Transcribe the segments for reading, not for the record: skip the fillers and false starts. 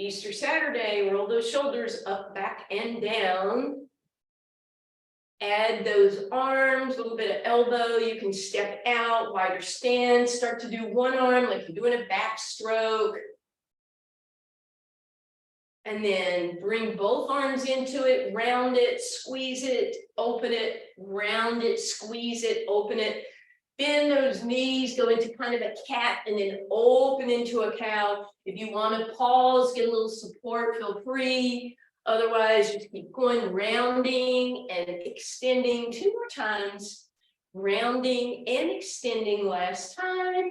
Easter Saturday, roll those shoulders up, back, and down. Add those arms, a little bit of elbow. You can step out, wider stance, start to do one arm like you're doing a backstroke. And then bring both arms into it, round it, squeeze it, open it, round it, squeeze it, open it. Bend those knees, go into kind of a cat, and then open into a cow. If you want to pause, get a little support, feel free. Otherwise, just keep going, rounding and extending 2 more times. Rounding and extending last time.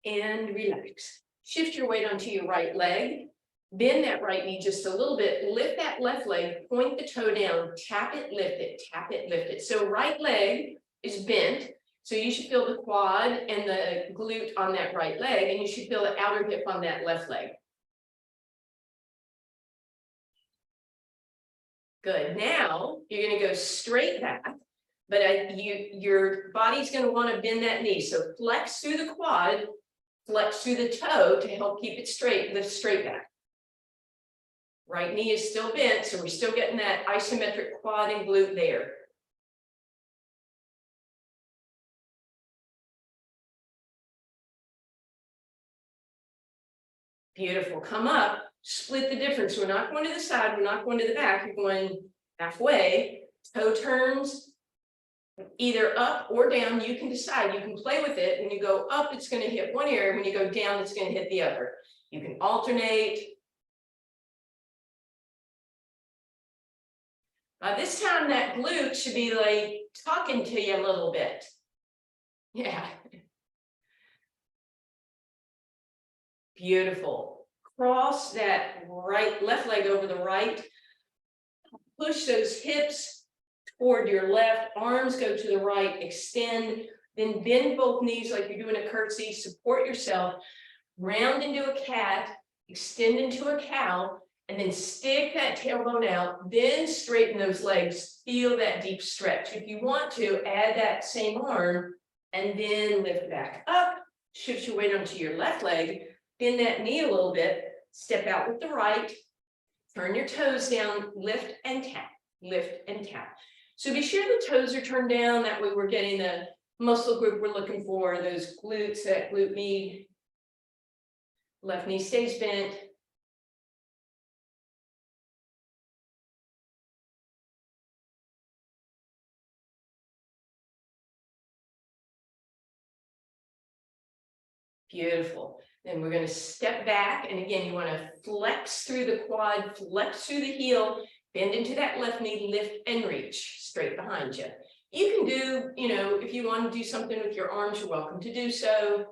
And relax. Shift your weight onto your right leg. Bend that right knee just a little bit. Lift that left leg, point the toe down, tap it, lift it, tap it, lift it. So right leg is bent. So you should feel the quad and the glute on that right leg, and you should feel the outer hip on that left leg. Good. Now you're going to go straight back, but your body's going to want to bend that knee. So flex through the quad, flex through the toe to help keep it straight. Lift straight back. Right knee is still bent, so we're still getting that isometric quad and glute there. Beautiful. Come up, split the difference. We're not going to the side, we're not going to the back, you're going halfway. Toe turns either up or down. You can decide, you can play with it. When you go up, it's going to hit one area. When you go down, it's going to hit the other. You can alternate. This time that glute should be like talking to you a little bit. Yeah. Beautiful. Cross that left leg over the right. Push those hips toward your left. Arms go to the right. Extend. Then bend both knees like you're doing a curtsy. Support yourself. Round into a cat. Extend into a cow. And then stick that tailbone out. Then straighten those legs. Feel that deep stretch. If you want to, add that same arm. And then lift back up. Shift your weight onto your left leg. Bend that knee a little bit, step out with the right, turn your toes down, lift and tap, lift and tap. So be sure the toes are turned down, that way we're getting the muscle group we're looking for, those glutes, that glute knee. Left knee stays bent. Beautiful. Then we're going to step back. And again, you want to flex through the quad, flex through the heel, bend into that left knee, lift and reach straight behind you. You can do, if you want to do something with your arms, you're welcome to do so.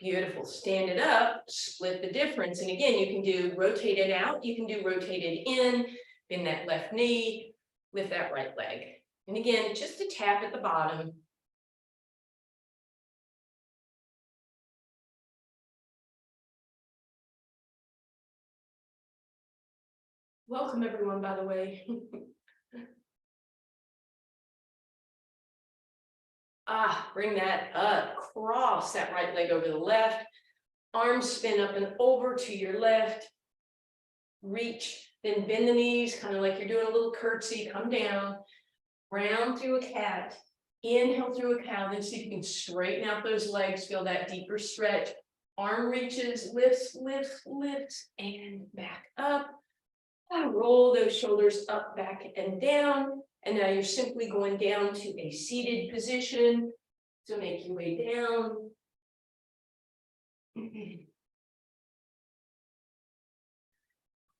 Beautiful. Stand it up, split the difference. And again, you can do rotate it out. You can do rotate it in, bend that left knee, lift that right leg. And again, just a tap at the bottom. Welcome everyone, by the way. Bring that up, cross that right leg over the left, arms spin up and over to your left, reach, then bend the knees, kind of like you're doing a little curtsy, come down, round through a cat, inhale through a cow, then see if you can straighten out those legs, feel that deeper stretch, arm reaches, lifts, lifts, lifts, and back up, roll those shoulders up, back, and down. And now you're simply going down to a seated position. So make your way down.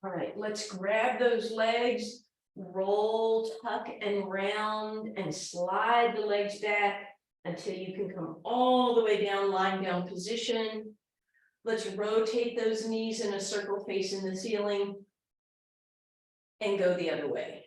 All right, let's grab those legs, roll, tuck, and round, and slide the legs back until you can come all the way down, lying down position. Let's rotate those knees in a circle facing the ceiling and go the other way.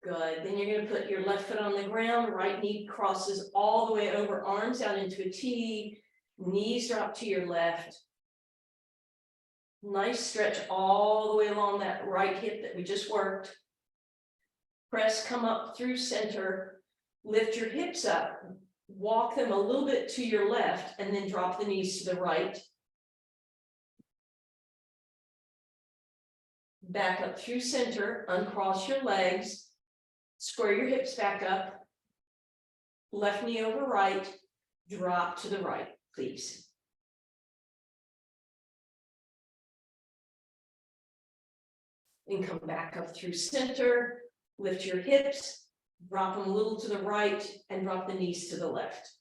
Good. Then you're going to put your left foot on the ground, right knee crosses all the way over, arms out into a T, knees drop to your left, Nice stretch all the way along that right hip that we just worked. Press, come up through center, lift your hips up, walk them a little bit to your left, and then drop the knees to the right. Back up through center, uncross your legs, square your hips back up, left knee over right, drop to the right, please. And come back up through center, lift your hips, drop them a little to the right, and drop the knees to the left.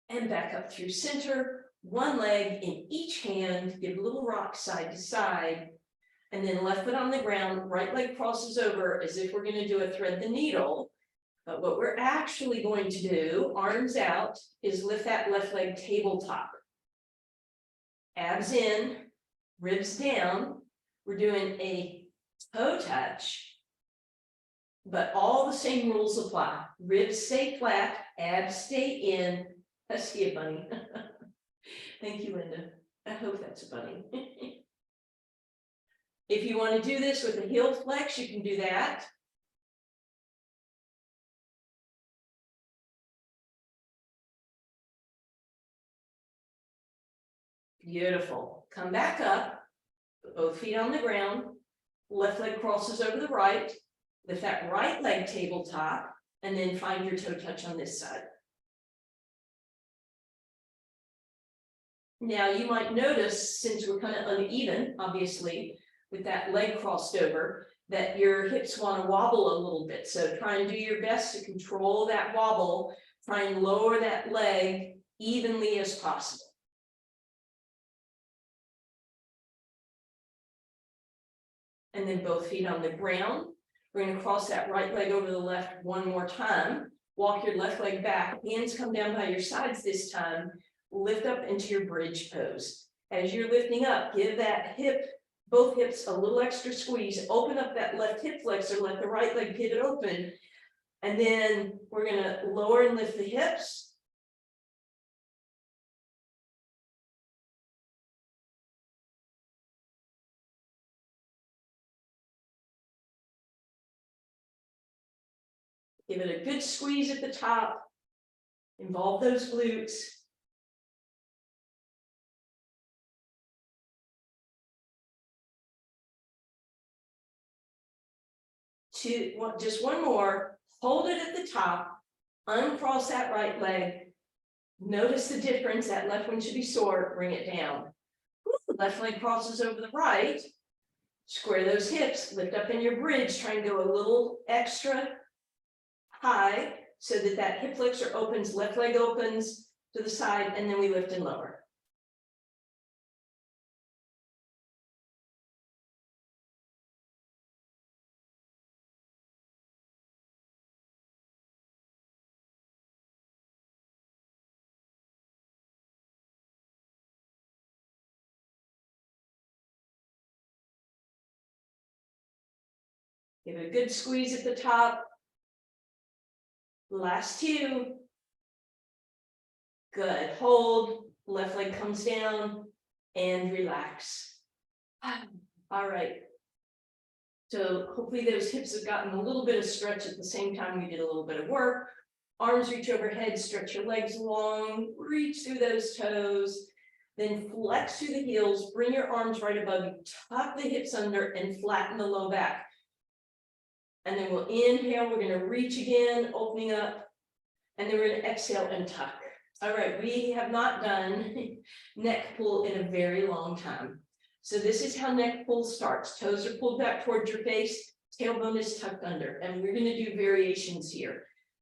And back up through center, one leg in each hand, give a little rock side to side, and then left foot on the ground, right leg crosses over as if we're going to do a thread the needle. But what we're actually going to do, arms out, is lift that left leg tabletop. Abs in, ribs down. We're doing a toe touch, but all the same rules apply. Ribs stay flat, abs stay in. I see a bunny. Thank you, Linda. I hope that's a bunny. If you want to do this with a heel flex, you can do that. Beautiful. Come back up, both feet on the ground, left leg crosses over the right, lift that right leg tabletop, and then find your toe touch on this side. Now you might notice, since we're kind of uneven, obviously, with that leg crossed over, that your hips want to wobble a little bit. So try and do your best to control that wobble, try and lower that leg evenly as possible. And then both feet on the ground. We're going to cross that right leg over the left one more time. Walk your left leg back. Hands come down by your sides this time. Lift up into your bridge pose. As you're lifting up, give that hip, both hips, a little extra squeeze. Open up that left hip flexor. Let the right leg pivot open. And then we're going to lower and lift the hips. Give it a good squeeze at the top. Involve those glutes. Just one more. Hold it at the top. Uncross that right leg. Notice the difference. That left one should be sore. Bring it down. Left leg crosses over the right. Square those hips. Lift up in your bridge. Try and go a little extra high so that that hip flexor opens, left leg opens to the side, and then we lift and lower. Give it a good squeeze at the top. Last two. Good. Hold. Left leg comes down and relax. All right. So hopefully those hips have gotten a little bit of stretch at the same time we did a little bit of work. Arms reach overhead, stretch your legs long, reach through those toes, then flex through the heels, bring your arms right above you, tuck the hips under and flatten the low back. And then we'll inhale, we're going to reach again, opening up, and then we're going to exhale and tuck. All right, we have not done neck pull in a very long time. So this is how neck pull starts. Toes are pulled back towards your face, tailbone is tucked under, and we're going to do variations here.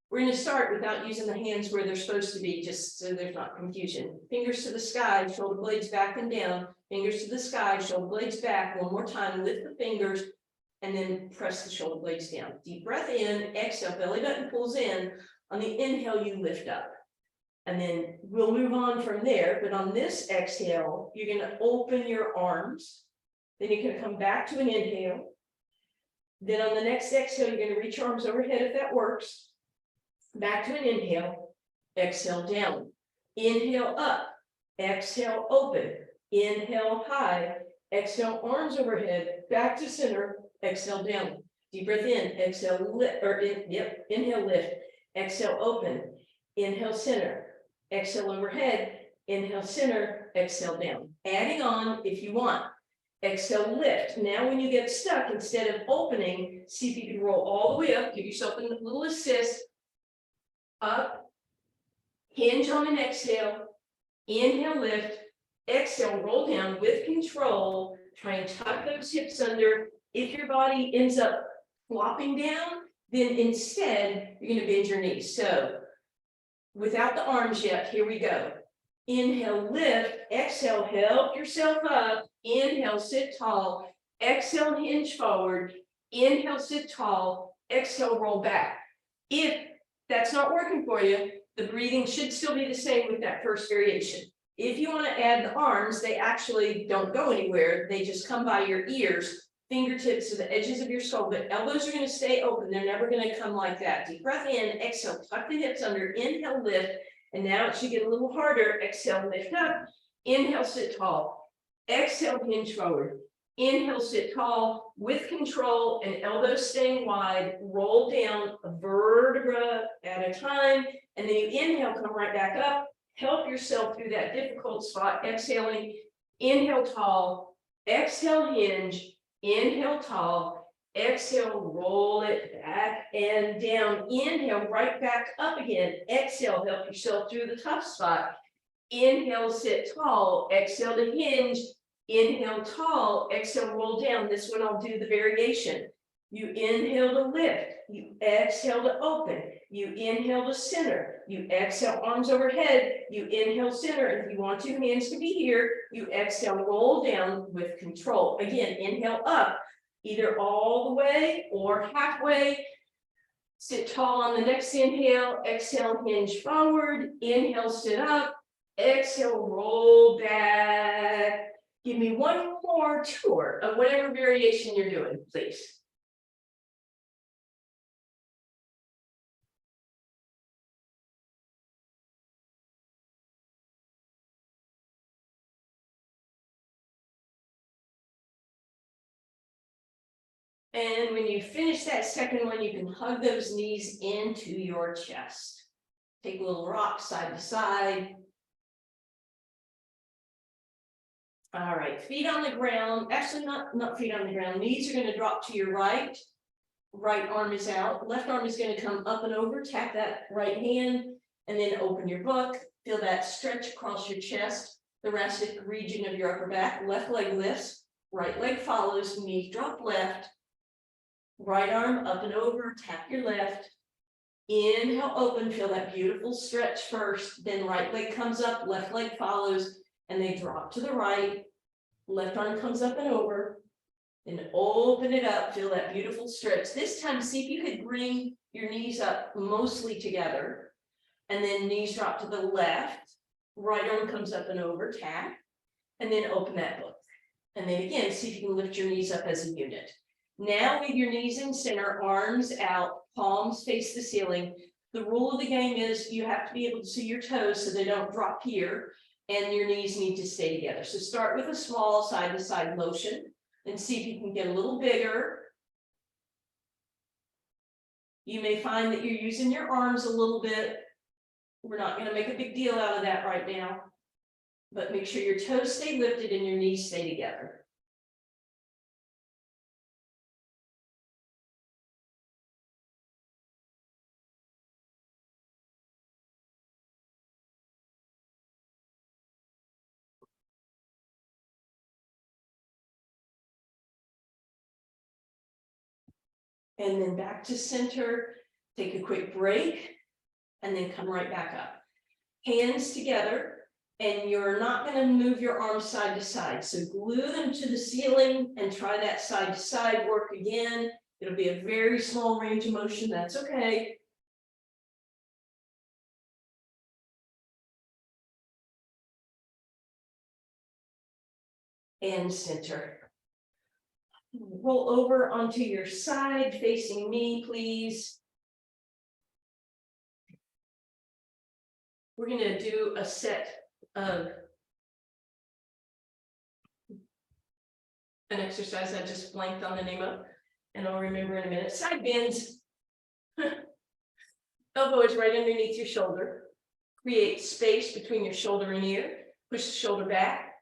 We're going to start without using the hands where they're supposed to be, just so there's not confusion. Fingers to the sky, shoulder blades back and down, fingers to the sky, shoulder blades back. One more time, lift the fingers, and then press the shoulder blades down. Deep breath in, exhale, belly button pulls in. On the inhale, you lift up. And then we'll move on from there. But on this exhale, you're going to open your arms. Then you can come back to an inhale. Then on the next exhale, you're going to reach your arms overhead if that works. Back to an inhale. Exhale down. Inhale up. exhale, open, inhale, high, exhale, arms overhead, back to center, exhale, down. Deep breath in, exhale, lift, or inhale, lift, exhale, open, inhale, center, exhale, overhead, inhale, center, exhale, down. Adding on if you want. Exhale, lift. Now when you get stuck, instead of opening, see if you can roll all the way up, give yourself a little assist, up, hinge on an exhale, inhale, lift, exhale, roll down with control, try and tuck those hips under. If your body ends up flopping down, then instead, you're gonna bend your knees. So without the arms yet, here we go. Inhale, lift, exhale, help yourself up, inhale, sit tall, exhale, hinge forward, inhale, sit tall, exhale, roll back. If that's not working for you, the breathing should still be the same with that first variation. If you want to add the arms, they actually don't go anywhere. They just come by your ears, fingertips to the edges of your skull, but elbows are going to stay open. They're never going to come like that. Deep breath in, exhale, tuck the hips under, inhale, lift, and now it should get a little harder. Exhale, lift up, inhale, sit tall, exhale, hinge forward, inhale, sit tall with control and elbows staying wide, roll down a vertebra at a time, and then you inhale, come right back up, help yourself through that difficult spot, exhaling, inhale, tall, exhale, hinge, inhale, tall, exhale, roll it back and down, inhale, right back up again, exhale, help yourself through the tough spot, inhale, sit tall, exhale to hinge, inhale, tall, exhale, roll down. This one I'll do the variation. You inhale to lift, you exhale to open, you inhale to center, you exhale, arms overhead, you inhale, center. If you want two hands to be here, you exhale, roll down with control. Again, inhale up, either all the way or halfway. Sit tall on the next inhale, exhale, hinge forward, inhale, sit up, exhale, roll back. Give me one more tour of whatever variation you're doing, please. And when you finish that second one, you can hug those knees into your chest. Take a little rock side to side. All right, feet on the ground. Actually, not feet on the ground. Knees are going to drop to your right. Right arm is out. Left arm is going to come up and over. Tap that right hand and then open your book. Feel that stretch across your chest, the thoracic region of your upper back. Left leg lifts. Right leg follows. Knees drop left. Right arm up and over. Tap your left. Inhale, open. Feel that beautiful stretch first. Then right leg comes up. Left leg follows. And they drop to the right, left arm comes up and over, and open it up, feel that beautiful stretch. This time, see if you could bring your knees up mostly together, and then knees drop to the left, right arm comes up and over, tap, and then open that book. And then again, see if you can lift your knees up as a unit. Now with your knees in center, arms out, palms face the ceiling. The rule of the game is you have to be able to see your toes so they don't drop here. And your knees need to stay together. So start with a small side-to-side motion and see if you can get a little bigger. You may find that you're using your arms a little bit. We're not going to make a big deal out of that right now, but make sure your toes stay lifted and your knees stay together. And then back to center, take a quick break, and then come right back up. Hands together, and you're not going to move your arms side to side. So glue them to the ceiling and try that side to side work again. It'll be a very small range of motion, that's okay. And center. Roll over onto your side, facing me, please. We're going to do a set of an exercise I just blanked on the name of, and I'll remember in a minute. Side bends. Elbow is right underneath your shoulder. Create space between your shoulder and ear. Push the shoulder back,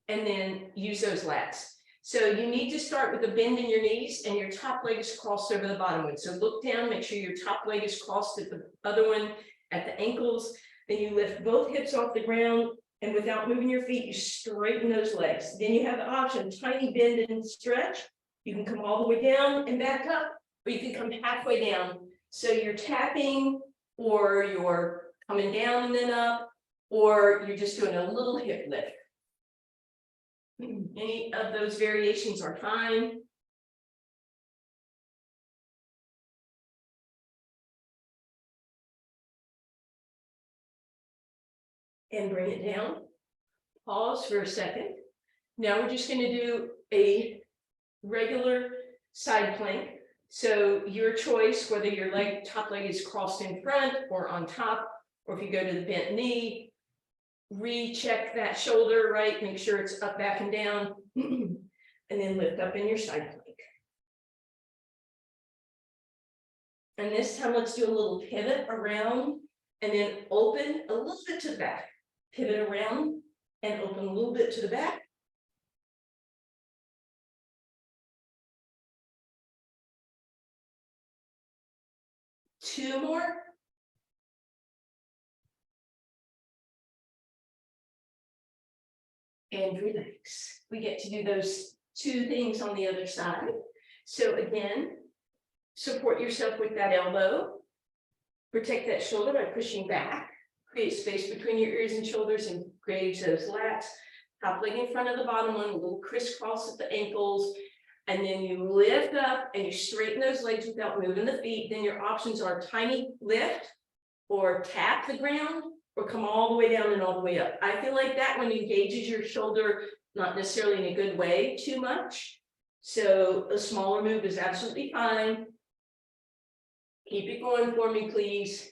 and then use those lats. So you need to start with a bend in your knees, and your top leg is crossed over the bottom one. So look down, make sure your top leg is crossed at the other one at the ankles. Then you lift both hips off the ground, and without moving your feet, you straighten those legs. Then you have the option, tiny bend and stretch. You can come all the way down and back up, or you can come halfway down. So you're tapping, or you're coming down and then up, or you're just doing a little hip lift. Any of those variations are fine. And bring it down. Pause for a second. Now we're just going to do a regular side plank. So your choice, whether your top leg is crossed in front or on top, or if you go to the bent knee, recheck that shoulder, right? Make sure it's up, back, and down, and then lift up in your side plank. And this time, let's do a little pivot around, and then open a little bit to the back. Pivot around and open a little bit to the back. Two more. And relax. We get to do those two things on the other side. So again, support yourself with that elbow. Protect that shoulder by pushing back. Create space between your ears and shoulders and engage those lats. Top leg in front of the bottom one, a little crisscross at the ankles. And then you lift up and you straighten those legs without moving the feet. Then your options are tiny lift, or tap the ground, or come all the way down and all the way up. I feel like that one engages your shoulder, not necessarily in a good way too much. So a smaller move is absolutely fine. Keep it going for me, please.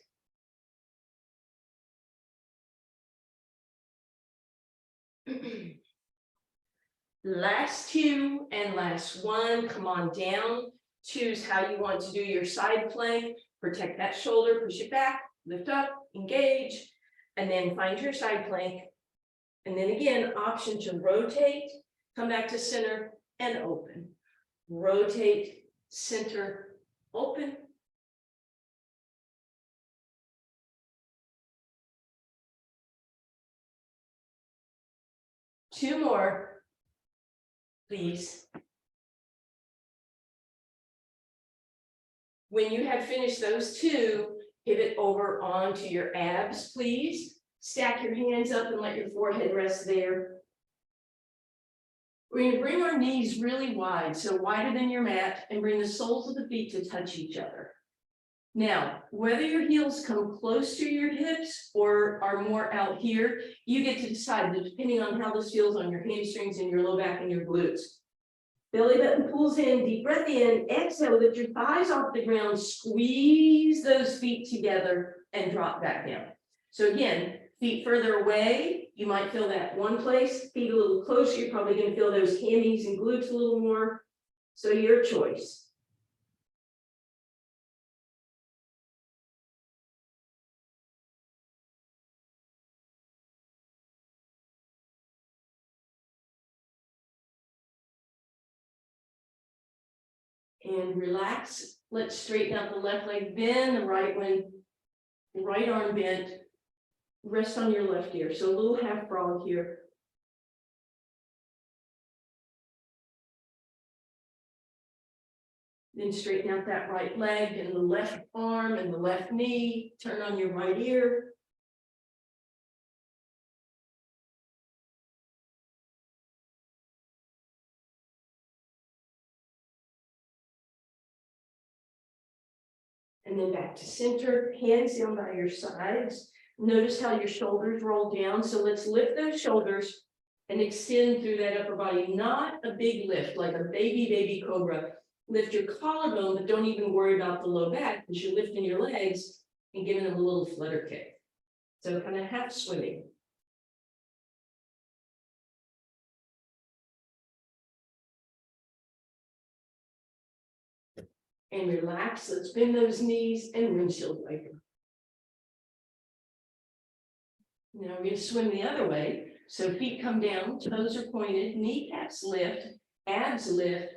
Last two and last one. Come on down. Choose how you want to do your side plank. Protect that shoulder, push it back, lift up, engage, and then find your side plank. And then again, option to rotate, come back to center and open. Rotate, center, open. Two more, please. When you have finished those two, pivot over onto your abs, please. Stack your hands up and let your forehead rest there. We're going to bring our knees really wide, so wider than your mat, and bring the soles of the feet to touch each other. Now, whether your heels come close to your hips or are more out here, you get to decide, depending on how this feels on your hamstrings and your low back and your glutes. Belly button pulls in, deep breath in, exhale, lift your thighs off the ground, squeeze those feet together and drop back down. So again, feet further away, you might feel that one place, feet a little closer, you're probably going to feel those hammies and glutes a little more. So your choice. And relax. Let's straighten out the left leg, bend the right one, right arm bent. Rest on your left ear. So a little half frog here. Then straighten out that right leg and the left arm and the left knee. Turn on your right ear. And then back to center, hands down by your sides. Notice how your shoulders roll down. So let's lift those shoulders and extend through that upper body. Not a big lift, like a baby cobra. Lift your collarbone, but don't even worry about the low back because you're lifting your legs and giving them a little flutter kick. So kind of half swimming. and relax. Let's bend those knees and windshield wiper. Now we're going to swim the other way. So feet come down, toes are pointed, kneecaps lift, abs lift.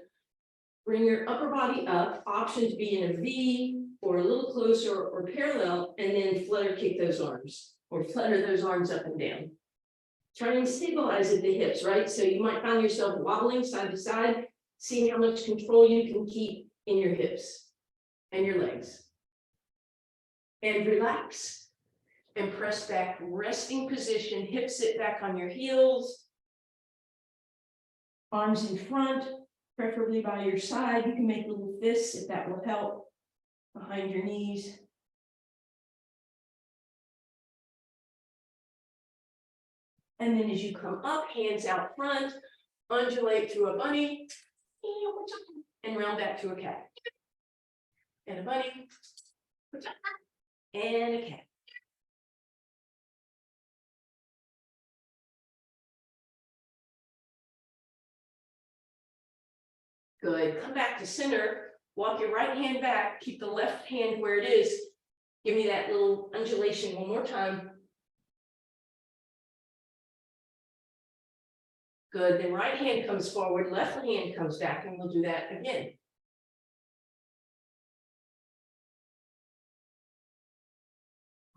Bring your upper body up, option to be in a V or a little closer or parallel, and then flutter kick those arms or flutter those arms up and down. Try and stabilize at the hips, right? So you might find yourself wobbling side to side. See how much control you can keep in your hips and your legs. And relax. And press back, resting position, hips sit back on your heels. Arms in front, preferably by your side. You can make little fists if that will help behind your knees. And then as you come up, hands out front, undulate through a bunny, and round back to a cat. And a bunny, and a cat. Good. Come back to center. Walk your right hand back. Keep the left hand where it is. Give me that little undulation one more time. Good. Then right hand comes forward, left hand comes back, and we'll do that again.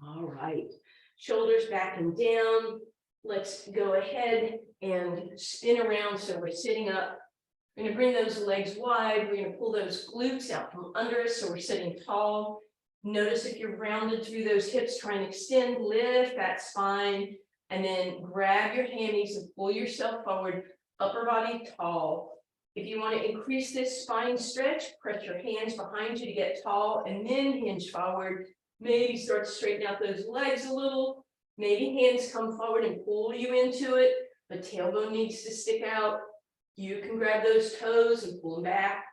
All right. Shoulders back and down. Let's go ahead and spin around so we're sitting up. We're going to bring those legs wide. We're going to pull those glutes out from under us so we're sitting tall. Notice if you're rounded through those hips, try and extend, lift that spine, and then grab your hammies and pull yourself forward, upper body tall. If you want to increase this spine stretch, press your hands behind you to get tall and then hinge forward. Maybe start to straighten out those legs a little. Maybe hands come forward and pull you into it. The tailbone needs to stick out. You can grab those toes and pull them back.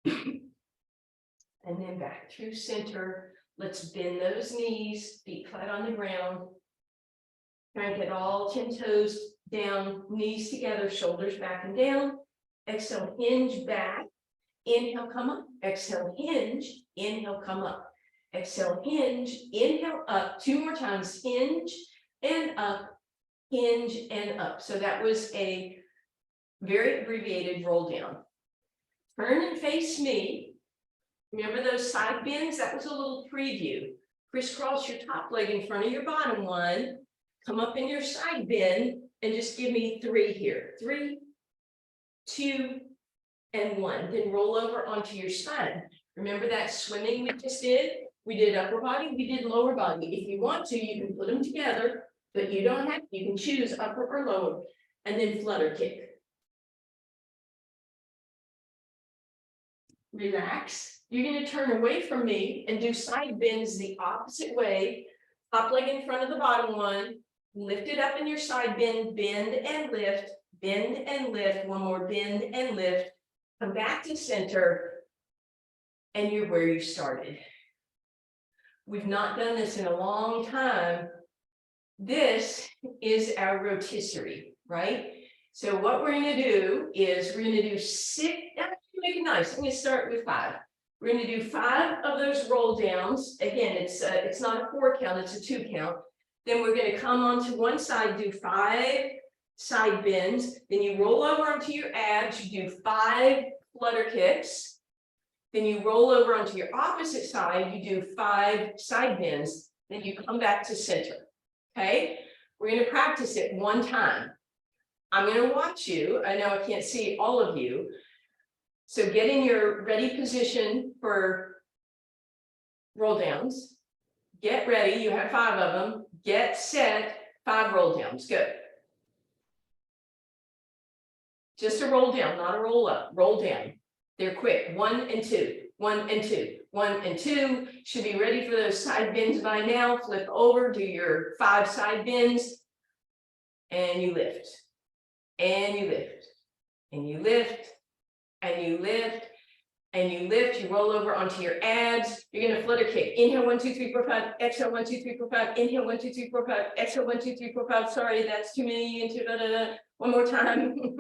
And then back through center. Let's bend those knees, feet flat on the ground. Try and get all 10 toes down, knees together, shoulders back and down. Exhale, hinge back. Inhale, come up. Exhale, hinge. Inhale, come up. Exhale, hinge, inhale up, 2 more times, hinge and up, hinge and up. So that was a very abbreviated roll down. Turn and face me. Remember those side bends? That was a little preview. Crisscross your top leg in front of your bottom one. Come up in your side bend and just give me 3 here. 3, 2, and 1. Then roll over onto your spine. Remember that swimming we just did? We did upper body, we did lower body. If you want to, you can put them together, but you don't have to. You can choose upper or lower, and then flutter kick. Relax. You're going to turn away from me and do side bends the opposite way. Top leg in front of the bottom one. Lift it up in your side bend, bend and lift, bend and lift. One more, bend and lift. Come back to center, and you're where you started. We've not done this in a long time. This is our rotisserie, right? So what we're going to do is we're going to do 6, make it nice. I'm going to start with 5. We're going to do 5 of those roll downs. Again, it's not a 4 count, it's a 2 count. Then we're going to come onto one side, do 5 side bends. Then you roll over onto your abs, you do 5 flutter kicks. Then you roll over onto your opposite side, you do 5 side bends, then you come back to center, okay? We're going to practice it 1 time. I'm going to watch you. I know I can't see all of you. So get in your ready position for roll downs. Get ready. You have 5 of them. Get set. 5 roll downs. Good. Just a roll down, not a roll up. Roll down. They're quick. 1 and 2, 1 and 2, 1 and 2. Should be ready for those side bends by now. Flip over, do your 5 side bends, and you lift, and you lift, and you lift, and you lift, and you lift. You roll over onto your abs. You're going to flutter kick. Inhale, 1, 2, 3, 4, 5. Exhale, 1, 2, 3, 4, 5. Inhale, 1, 2, 3, 4, 5. Exhale, 1, 2, 3, 4, 5. Sorry, that's too many. Into da da da. One more time.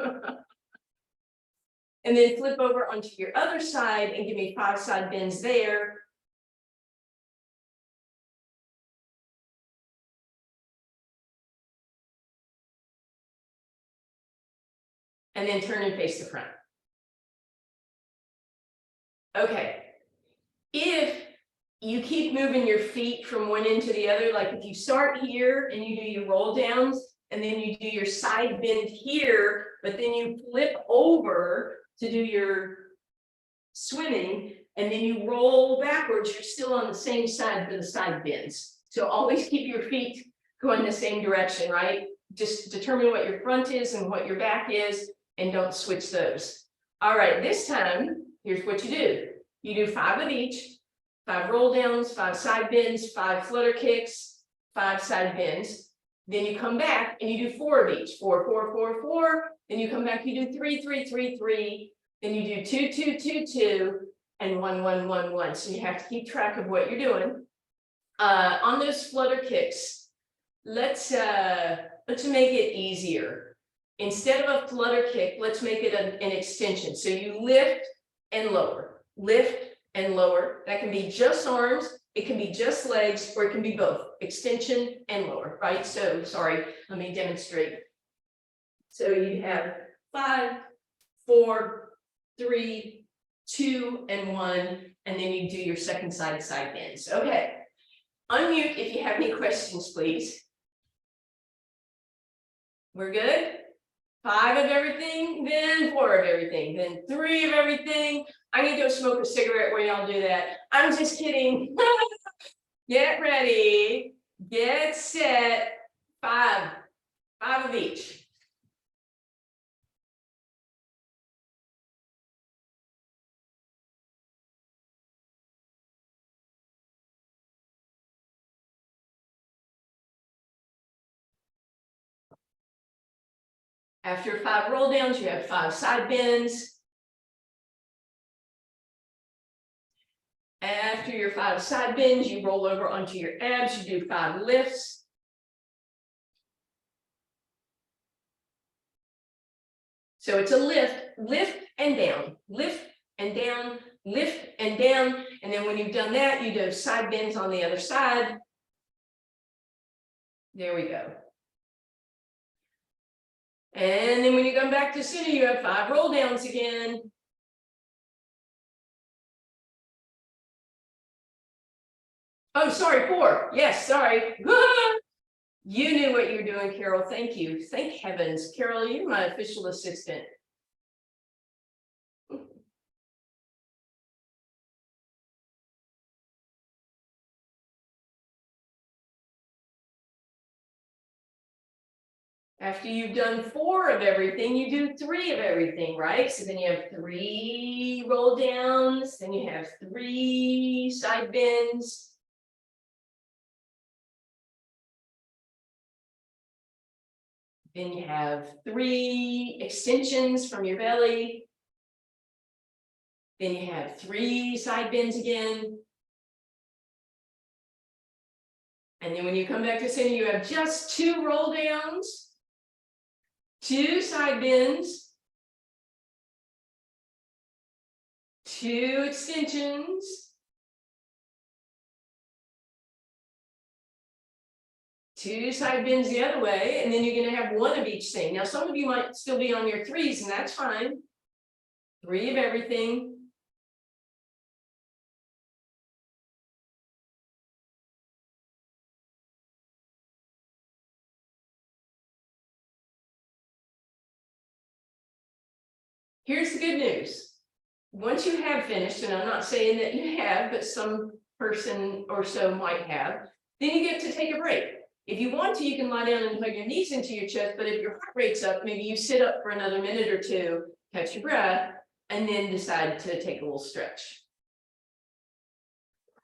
And then flip over onto your other side and give me 5 side bends there. And then turn and face the front. Okay. If you keep moving your feet from one end to the other, like if you start here and you do your roll downs, and then you do your side bend here, but then you flip over to do your swimming, and then you roll backwards, you're still on the same side for the side bends. So always keep your feet going the same direction, right? Just determine what your front is and what your back is, and don't switch those. All right, this time, here's what you do. You do 5 of each, 5 roll downs, 5 side bends, 5 flutter kicks, 5 side bends. Then you come back and you do 4 of each, 4, 4, 4, 4. Then you come back, you do 3, 3, 3, 3. Then you do 2, 2, 2, 2, and 1, 1, 1, 1. So you have to keep track of what you're doing. On those flutter kicks, let's make it easier. Instead of a flutter kick, let's make it an extension. So you lift and lower, lift and lower. That can be just arms, it can be just legs, or it can be both, extension and lower, right? So, sorry, let me demonstrate. So you have 5, 4, 3, 2, and 1, and then you do your second side bends. Okay. Unmute if you have any questions, please. We're good? 5 of everything, then 4 of everything, then 3 of everything. I need to go smoke a cigarette where y'all do that. I'm just kidding. Get ready, get set, 5 of each. After 5 roll downs, you have 5 side bends. After your 5 side bends, you roll over onto your abs, you do 5 lifts. So it's a lift and down, lift and down, lift and down. And then when you've done that, you do side bends on the other side. There we go. And then when you come back to center, you have 5 roll downs again. Oh, sorry, 4. Yes, sorry. You knew what you were doing, Carol. Thank you. Thank heavens. Carol, you're my official assistant. After you've done 4 of everything, you do 3 of everything, right? So then you have 3 roll downs, then you have 3 side bends. Then you have 3 extensions from your belly. Then you have 3 side bends again. And then when you come back to center, you have just 2 roll downs, 2 side bends, 2 extensions, 2 side bends the other way, and then you're going to have 1 of each thing. Now, some of you might still be on your 3s, and that's fine. 3 of everything. Here's the good news. Once you have finished, and I'm not saying that you have, but some person or so might have, then you get to take a break. If you want to, you can lie down and hug your knees into your chest, but if your heart rate's up, maybe you sit up for another minute or 2, catch your breath, and then decide to take a little stretch.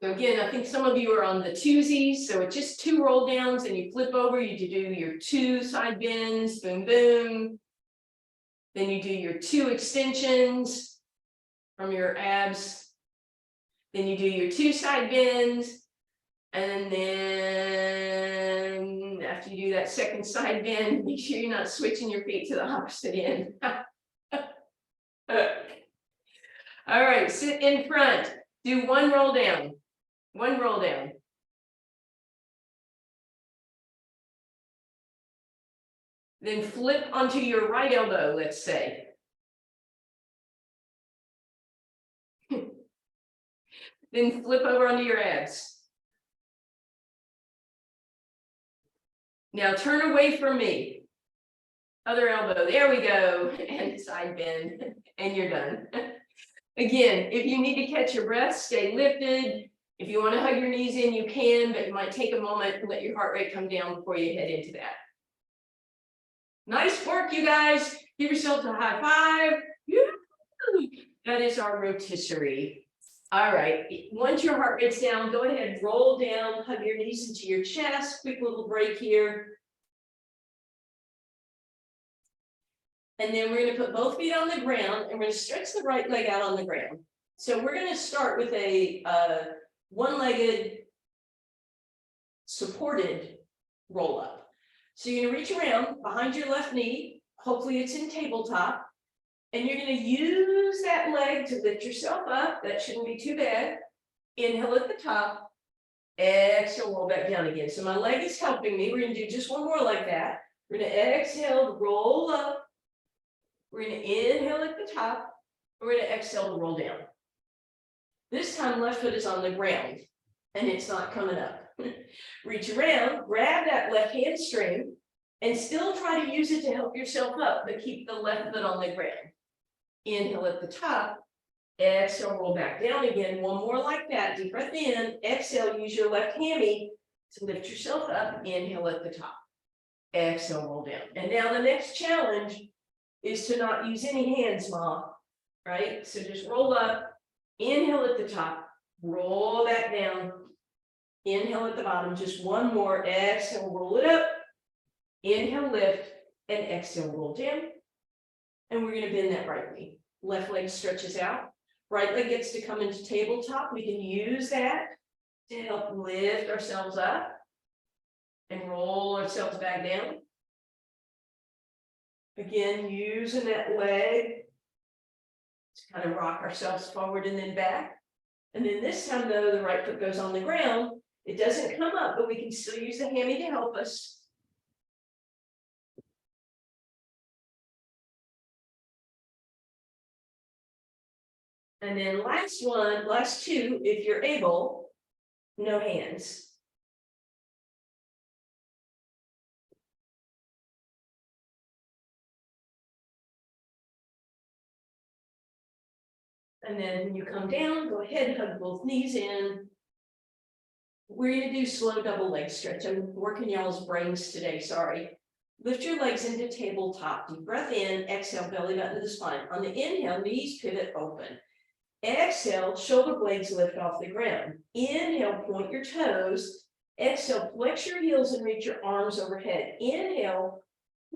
So again, I think some of you are on the 2s, so it's just 2 roll downs, and you flip over, you do your 2 side bends, boom, boom. Then you do your 2 extensions from your abs. Then you do your 2 side bends. And then after you do that second side bend, make sure you're not switching your feet to the opposite end. All right, sit in front. Do one roll down. One roll down. Then flip onto your right elbow, let's say. Then flip over onto your abs. Now turn away from me. Other elbow, there we go. And side bend, and you're done. Again, if you need to catch your breath, stay lifted. If you want to hug your knees in, you can, but you might take a moment and let your heart rate come down before you head into that. Nice work, you guys. Give yourself a high five. That is our rotisserie. All right, once your heart rate's down, go ahead, roll down, hug your knees into your chest. Quick little break here. And then we're going to put both feet on the ground and we're going to stretch the right leg out on the ground. So we're going to start with a one-legged supported roll up. So you're going to reach around behind your left knee. Hopefully it's in tabletop. And you're going to use that leg to lift yourself up. That shouldn't be too bad. Inhale at the top. Exhale, roll back down again. So my leg is helping me. We're going to do just one more like that. We're going to exhale, roll up. We're going to inhale at the top. We're going to exhale to roll down. This time, left foot is on the ground and it's not coming up. Reach around, grab that left hamstring, and still try to use it to help yourself up, but keep the left foot on the ground. Inhale at the top. Exhale, roll back down again. One more like that. Deep breath in. Exhale, use your left hammy to lift yourself up. Inhale at the top. Exhale, roll down. And now the next challenge is to not use any hands, Mom, right? So just roll up, inhale at the top, roll back down, inhale at the bottom, just one more, exhale, roll it up, inhale, lift, and exhale, roll down. And we're gonna bend that right knee. Left leg stretches out, right leg gets to come into tabletop. We can use that to help lift ourselves up and roll ourselves back down. Again, using that leg to kind of rock ourselves forward and then back. And then this time, though, the right foot goes on the ground. It doesn't come up, but we can still use the hammy to help us. And then last two, if you're able, no hands. And then when you come down, go ahead, hug both knees in. We're going to do slow double leg stretch. I'm working y'all's brains today, sorry. Lift your legs into tabletop. Deep breath in, exhale, belly button to the spine. On the inhale, knees pivot open. Exhale, shoulder blades lift off the ground. Inhale, point your toes. Exhale, flex your heels and reach your arms overhead. Inhale,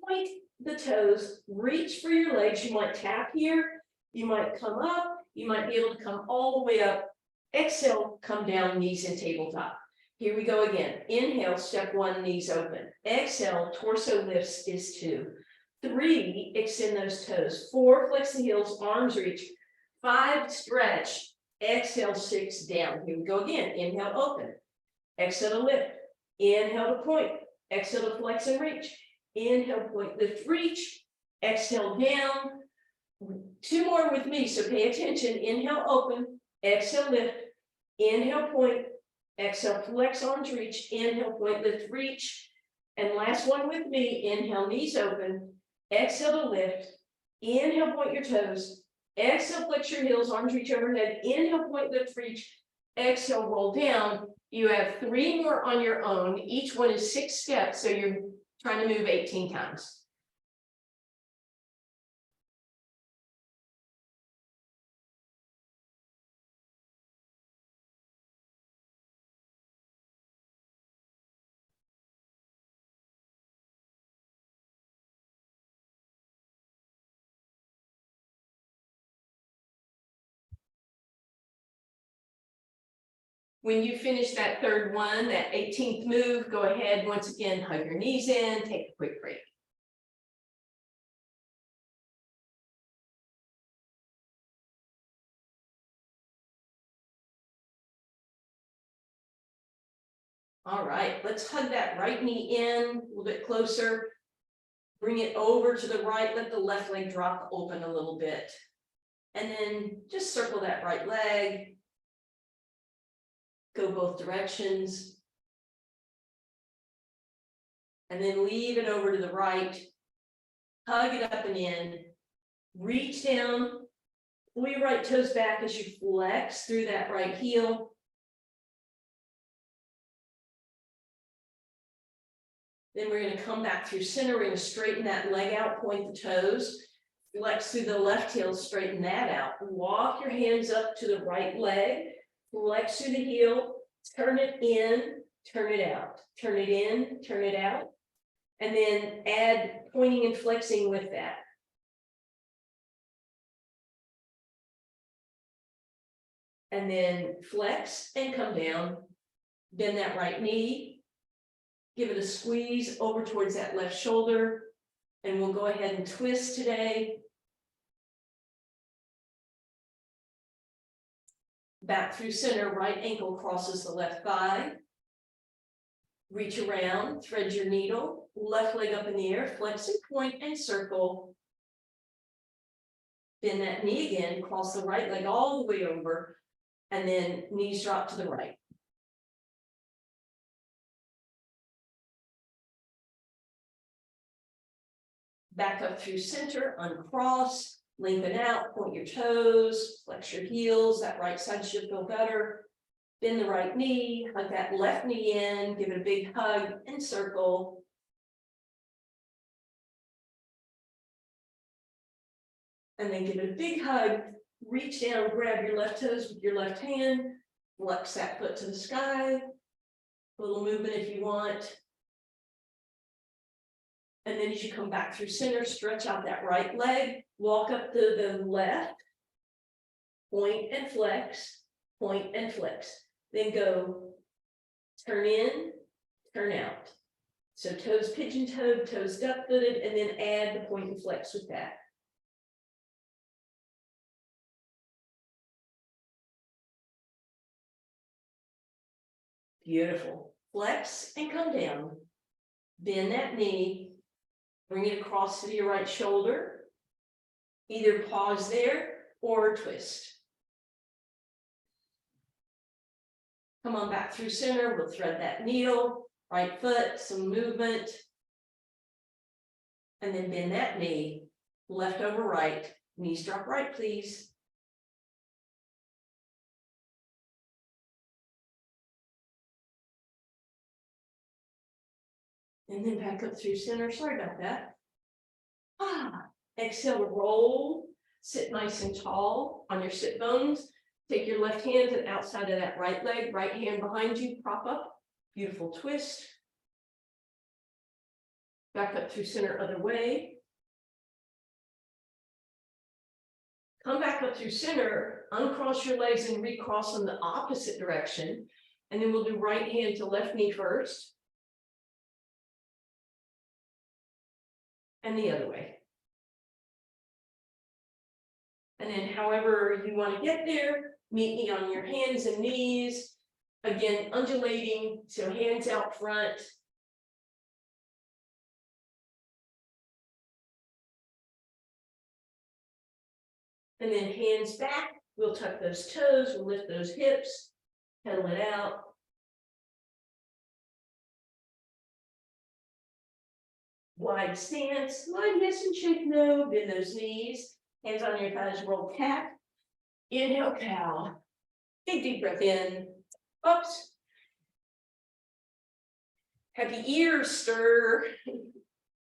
point the toes, reach for your legs. You might tap here. You might come up. You might be able to come all the way up. Exhale, come down, knees in tabletop. Here we go again. Inhale, step one, knees open. Exhale, torso lifts is 2. 3, extend those toes. 4, flex the heels, arms reach. 5, stretch. Exhale, 6, down. Here we go again. Inhale, open. Exhale to lift. Inhale to point. Exhale to flex and reach. Inhale, point, lift, reach. Exhale, down. 2 more with me, so pay attention. Inhale, open. Exhale, lift. Inhale, point. Exhale, flex, arms reach. Inhale, point, lift, reach. And last one with me. Inhale, knees open. Exhale to lift. Inhale, point your toes. Exhale, flex your heels, arms reach overhead. Inhale, point, lift, reach. Exhale, roll down. You have 3 more on your own. Each one is 6 steps, so you're trying to move 18 times. When you finish that third one, that 18th move, go ahead, once again, hug your knees in, take a quick break. All right, let's hug that right knee in a little bit closer. Bring it over to the right, let the left leg drop open a little bit. And then just circle that right leg. Go both directions. And then leave it over to the right. Hug it up and in. Reach down. Pull your right toes back as you flex through that right heel. Then we're going to come back through center. We're going to straighten that leg out, point the toes. Flex through the left heel, straighten that out. Walk your hands up to the right leg. Flex through the heel. Turn it in, turn it out. Turn it in, turn it out. And then add pointing and flexing with that. And then flex and come down. Bend that right knee. Give it a squeeze over towards that left shoulder. And we'll go ahead and twist today. Back through center, right ankle crosses the left thigh. Reach around, thread your needle, left leg up in the air, flex and point and circle. Bend that knee again, cross the right leg all the way over, and then knees drop to the right. Back up through center, uncross, lengthen out, point your toes, flex your heels, that right side should feel better. Bend the right knee, hug that left knee in, give it a big hug and circle. And then give it a big hug, reach down, grab your left toes with your left hand, flex that foot to the sky. A little movement if you want. And then as you come back through center, stretch out that right leg, walk up to the left, point and flex, point and flex. Then go turn in, turn out. So toes pigeon-toed, toes duck-footed, and then add the point and flex with that. Beautiful. Flex and come down. Bend that knee. Bring it across to your right shoulder. Either pause there or twist. Come on back through center. We'll thread that needle. Right foot, some movement. And then bend that knee. Left over right. Knees drop right, please. And then back up through center. Sorry about that. Exhale to roll. Sit nice and tall on your sit bones. Take your left hand to the outside of that right leg. Right hand behind you. Prop up. Beautiful twist. Back up through center other way. Come back up through center. Uncross your legs and recross in the opposite direction. And then we'll do right hand to left knee first. And the other way. And then however you want to get there, meet me on your hands and knees. Again, undulating, so hands out front. And then hands back, we'll tuck those toes, we'll lift those hips, pedal it out. Wide stance, line yes and shake no, bend those knees, hands on your thighs, roll cat. Inhale, cow. Big deep breath in, oops. Happy ears stir.